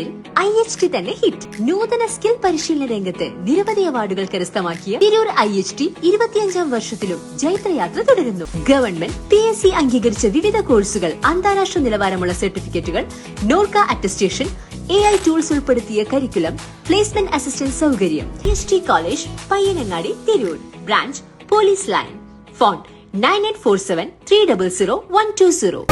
തിരൂരിൽ IHT തന്നെ hit. നൂതന സ്കിൽ പരിശീലന രംഗത്ത് നിരവധി അവാർഡുകൾ കരസ്ഥമാക്കിയ തിരൂർ IHT 25ാം വർഷത്തിലും ജൈത്രയാത്ര തുടരുന്നു. ഗവൺമെന്റ് PSC അംഗീകരിച്ച വിവിധ കോഴ്സുകൾ, അന്താരാഷ്ട്ര നിലവാരമുള്ള സർട്ടിഫിക്കറ്റുകൾ, നോർക്ക അറ്റസ്റ്റേഷൻ, AI ടൂൾസ് ഉൾപ്പെടുത്തിയ കരിക്കുലം, പ്ലേസ്മെന്റ് അസിസ്റ്റന്റ് സൗകര്യം. IHT college, Payyanangadi, Tirur. Branch police line. Phone 9847300120.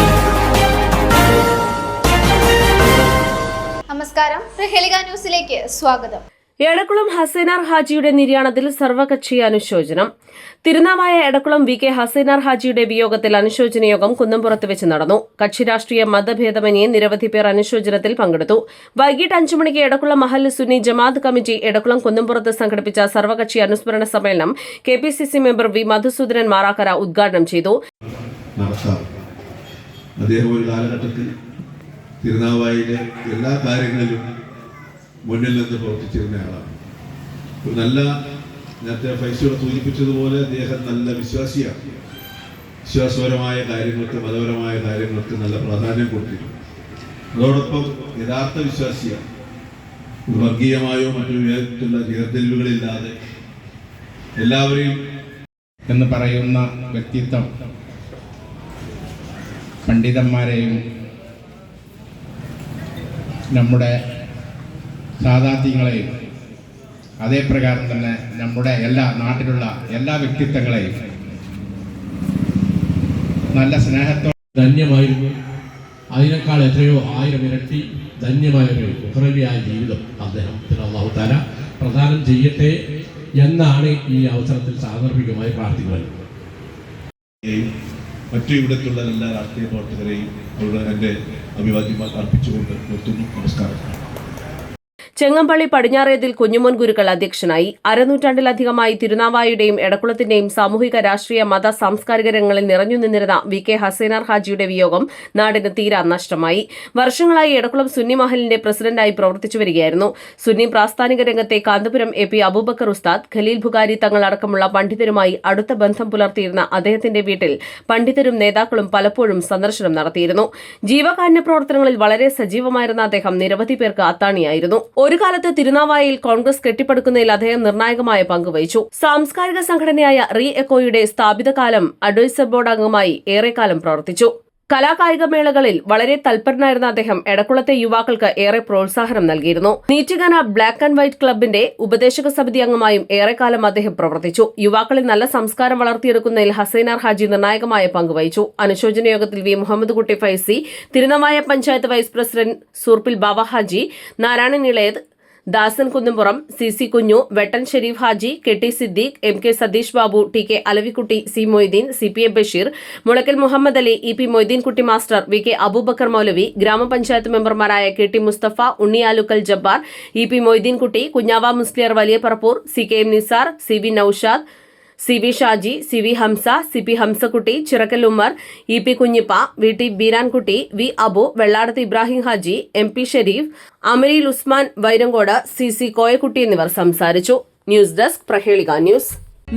നമസ്കാരം, പ്രഹേളിക ന്യൂസിലേക്ക് സ്വാഗതം. എടക്കുളം ഹസൈനാർ ഹാജിയുടെ നിര്യാണത്തിൽ സർവകക്ഷി അനുശോചനം. തിരുനാവായ എടക്കുളം VK ഹസൈനാർ ഹാജിയുടെ വിയോഗത്തിൽ അനുശോചന യോഗം കുന്നംപുറത്ത് വെച്ച് നടന്നു. കക്ഷി രാഷ്ട്രീയ മതഭേദമന്യേ നിരവധി പേർ അനുശോചനത്തിൽ പങ്കെടുത്തു. വൈകിട്ട് 5 മണിക്ക് എടക്കുളം മഹല്ല് സുന്നി ജമാഅത്ത് കമ്മിറ്റി എടക്കുളം കുന്നംപുറത്ത് സംഘടിപ്പിച്ച സർവകക്ഷി അനുസ്മരണ സമ്മേളനം KPCC member V Madhusoodanan Marakkara ഉദ്ഘാടനം ചെയ്തു. തിരുനാവായിലെ എല്ലാ കാര്യങ്ങളിലും മുന്നിൽ നിന്ന് പ്രവർത്തിച്ചിരുന്ന ആളാണ്. ഒരു നല്ല, നേരത്തെ ഫൈസിയോട് സൂചിപ്പിച്ചതുപോലെ അദ്ദേഹം നല്ല വിശ്വാസിയാണ്. വിശ്വാസപരമായ കാര്യങ്ങൾക്ക്, മതപരമായ കാര്യങ്ങൾക്ക് നല്ല പ്രാധാന്യം കൊടുത്തിട്ടുണ്ട്. അതോടൊപ്പം യഥാർത്ഥ വിശ്വാസിയാണ്. വർഗീയമായോ മറ്റു വിധത്തിലുള്ള ചേർത്തിരിവുകളില്ലാതെ എല്ലാവരെയും എന്ന് പറയുന്ന വ്യക്തിത്വം പണ്ഡിതന്മാരെയും നമ്മുടെ സാധാത്യങ്ങളെയും അതേപ്രകാരം തന്നെ നമ്മുടെ എല്ലാ നാട്ടിലുള്ള എല്ലാ വ്യക്തിത്വങ്ങളെയും നല്ല സ്നേഹത്തോടെ ധന്യമായിരുന്നു. അതിനേക്കാൾ എത്രയോ 1000 ഇരട്ടി ധന്യമായൊരു ഉഹ്റവിയായ ജീവിതം അദ്ദേഹത്തിന് അല്ലാഹു തആല പ്രദാനം ചെയ്യട്ടെ എന്നാണ് ഈ അവസരത്തിൽ സാന്ദർഭികമായി പ്രാർത്ഥിക്കുന്നത്. മറ്റു ഇവിടത്തുള്ള എല്ലാ രാഷ്ട്രീയ പ്രവർത്തകരെയും അവരുടെ എൻ്റെ അഭിവാദ്യം അർപ്പിച്ചുകൊണ്ട് നിർത്തുന്നു. നമസ്കാരം. ചെങ്ങമ്പള്ളി പടിഞ്ഞാറേതിൽ കുഞ്ഞുമോൻ ഗുരുക്കൾ അധ്യക്ഷനായി. അരനൂറ്റാണ്ടിലധികമായി തിരുനാവായുടെയും എടക്കുളത്തിന്റെയും സാമൂഹിക, രാഷ്ട്രീയ, മത, സാംസ്കാരിക രംഗങ്ങളിൽ നിറഞ്ഞു നിന്നിരുന്ന VK ഹസൈനാർ ഹാജിയുടെ വിയോഗം നാടിന് തീരാ നഷ്ടമായി. വർഷങ്ങളായി എടക്കുളം സുന്നി മഹലിന്റെ പ്രസിഡന്റായി പ്രവർത്തിച്ചു വരികയായിരുന്നു. സുന്നി പ്രാസ്ഥാനിക രംഗത്തെ കാന്തപുരം AP അബൂബക്കർ ഉസ്താദ്, ഖലീൽ ബുഖാരി തങ്ങൾ അടക്കമുള്ള പണ്ഡിതരുമായി അടുത്ത ബന്ധം പുലർത്തിയിരുന്ന അദ്ദേഹത്തിന്റെ വീട്ടിൽ പണ്ഡിതരും നേതാക്കളും പലപ്പോഴും സന്ദർശനം നടത്തിയിരുന്നു. ജീവകാരുണ്യ പ്രവർത്തനങ്ങളിൽ വളരെ സജീവമായിരുന്ന അദ്ദേഹം നിരവധി പേർക്ക് അത്താണിയായിരുന്നു. ഒരു കാലത്ത് തിരുനാവായയിൽ കോൺഗ്രസ് കെട്ടിപ്പടുക്കുന്നതിൽ അദ്ദേഹം നിർണായകമായ പങ്കുവഹിച്ചു. സാംസ്കാരിക സംഘടനയായ എക്കോയുടെ സ്ഥാപിതകാലം അഡ്വൈസർ ബോർഡ് അംഗമായി ഏറെക്കാലം പ്രവർത്തിച്ചു. കലാകായിക മേളകളിൽ വളരെ തൽപരനായിരുന്ന അദ്ദേഹം എടക്കുളത്തെ യുവാക്കൾക്ക് ഏറെ പ്രോത്സാഹനം നൽകിയിരുന്നു. നീറ്റിഗാന ബ്ലാക്ക് ആൻഡ് വൈറ്റ് ക്ലബിന്റെ ഉപദേശക സമിതി അംഗമായും ഏറെക്കാലം അദ്ദേഹം പ്രവർത്തിച്ചു. യുവാക്കളിൽ നല്ല സംസ്കാരം വളർത്തിയെടുക്കുന്നതിൽ ഹസൈനാർ ഹാജി നിർണായകമായ പങ്കുവഹിച്ചു. അനുശോചന യോഗത്തിൽ V Muhammad Kutty Faizy, Tirunavaya panchayat vice president Soorppil Bava Haji, Narayanan Elayath, Dasan Kunnampuram, CC Kunju, Vettan Sharif Haji, KT Siddique, MK Satheesh Babu, TK Alavikutty, C Moideen, CPA Basheer, Mulakkal Muhammad Ali, EP Moideenkutty master, VK Aboobacker Moulavi, ഗ്രാമപഞ്ചായത്ത് മെമ്പർമാരായ KT മുസ്തഫ, ഉണ്ണിയാലുക്കൽ ജബ്ബാർ, EP മൊയ്തീൻകുട്ടി, കുഞ്ഞാവ മുസ്ലിയർ, വലിയ Parappur, CKM Nisar, CV Naushad, CV Shaji, CV Hamza, CP Hamsakutty, Chirakkal Ummer, EP Kunhippa, VT Beerankutty, V Abu, Velladath Ibrahim Haji, MP Sharif, അമരീൽ Usman Vairankode, CC Koyakutty എന്നിവർ സംസാരിച്ചു. News desk, Prahelika news.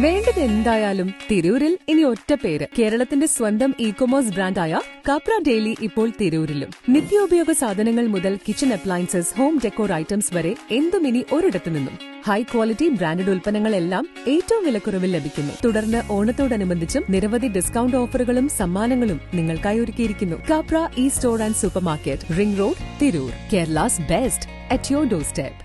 വേണ്ടത് എന്തായാലും തിരൂരിൽ ഇനി ഒറ്റ പേര്. കേരളത്തിന്റെ സ്വന്തം ഇ-കൊമേഴ്സ് ബ്രാൻഡായ കാപ്ര ഡെയിലി ഇപ്പോൾ തിരൂരിലും. നിത്യോപയോഗ സാധനങ്ങൾ മുതൽ kitchen appliances, home decor items വരെ എന്തും ഇനി ഒരിടത്തു നിന്നും. ഹൈ ക്വാളിറ്റി ബ്രാൻഡഡ് ഉൽപ്പന്നങ്ങളെല്ലാം ഏറ്റവും വിലക്കുറവിൽ ലഭിക്കുന്നു. തുടർന്ന് ഓണത്തോടനുബന്ധിച്ചും നിരവധി ഡിസ്കൌണ്ട് ഓഫറുകളും സമ്മാനങ്ങളും നിങ്ങൾക്കായി ഒരുക്കിയിരിക്കുന്നു. Capra E store and super market, ring road, Tirur. Kerala's best at your door step.